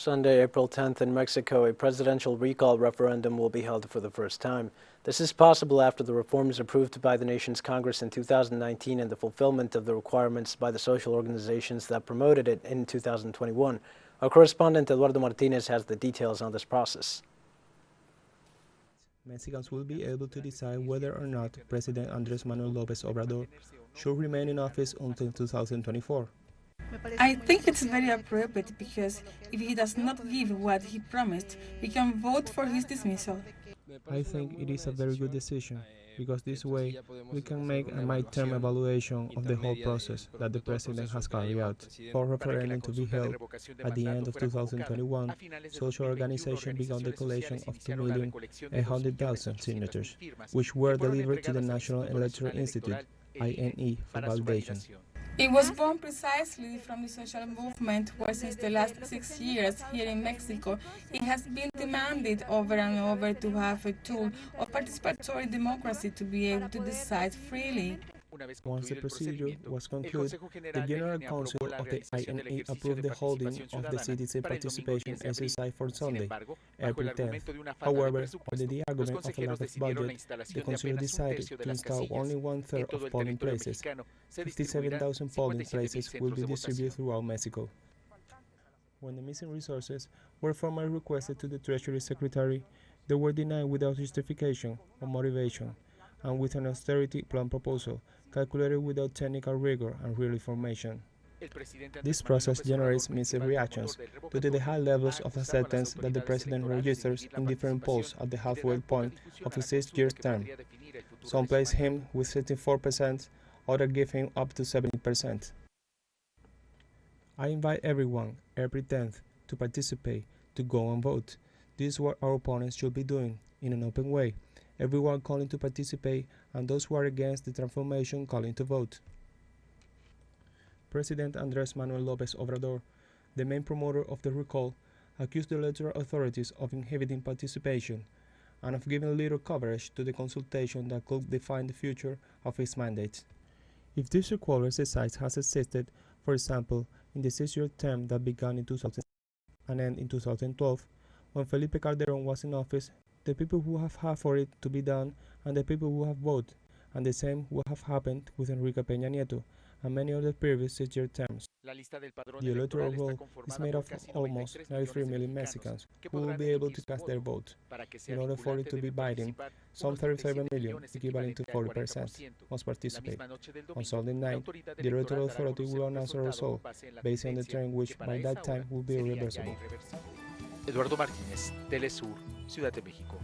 Sunday, April 10th in Mexico, a presidential recall referendum will be held for the first time. This is possible after the reforms approved by the nation's Congress in 2019 and the fulfillment of the requirements by the social organizations that promoted it in 2021. Our correspondent Eduardo Martinez has the details on this process. Mexicans will be able to decide whether or not President Andrés Manuel Lopez Obrador should remain in office until 2024. I think it's very appropriate because if he does not give what he promised, we can vote for his dismissal. I think it is a very good decision because this way we can make a midterm evaluation of the whole process that the President has carried out. For referendum to be held at the end of 2021, social organizations began the collation of 2,100,000 signatures, which were delivered to the National Electoral Institute, INE, for validation. It was born precisely from the social movement where since the last 6 years here in Mexico it has been demanded over and over to have a tool of participatory democracy to be able to decide freely. Once the procedure was concluded, the General Council of the INE approved the holding of the citizen participation exercise for Sunday, April 10th. However, under the argument of a lack of budget, the Council decided to install only one-third of polling places. 57,000 polling places will be distributed throughout Mexico. When the missing resources were formally requested to the Treasury Secretary, they were denied without justification or motivation, and with an austerity plan proposal calculated without technical rigor and real information. This process generates mixed reactions due to the high levels of acceptance that the President registers in different polls at the halfway point of his 6-year term. Some place him with 64%, others give him up to 70%. I invite everyone, April 10th, to participate, to go and vote. This is what our opponents should be doing, in an open way. Everyone calling to participate, and those who are against the transformation calling to vote. President Andrés Manuel Lopez Obrador, the main promoter of the recall, accused the electoral authorities of inhibiting participation and of giving little coverage to the consultation that could define the future of his mandate. If this recall exercise has existed, for example, in the 6-year term that began in 2000 and ended in 2012, when Felipe Calderón was in office, the people who have had for it to be done and the people who have voted, and the same will have happened with Enrique Peña Nieto and many other previous 6-year terms. The electoral roll is made up of almost 93 million Mexicans who will be able to cast their vote. In order for it to be binding, some 37 million, equivalent to 40%, must participate. On Sunday night, the electoral authority will announce a result based on the term which by that time will be irreversible. Eduardo Martínez, teleSUR, Ciudad de México.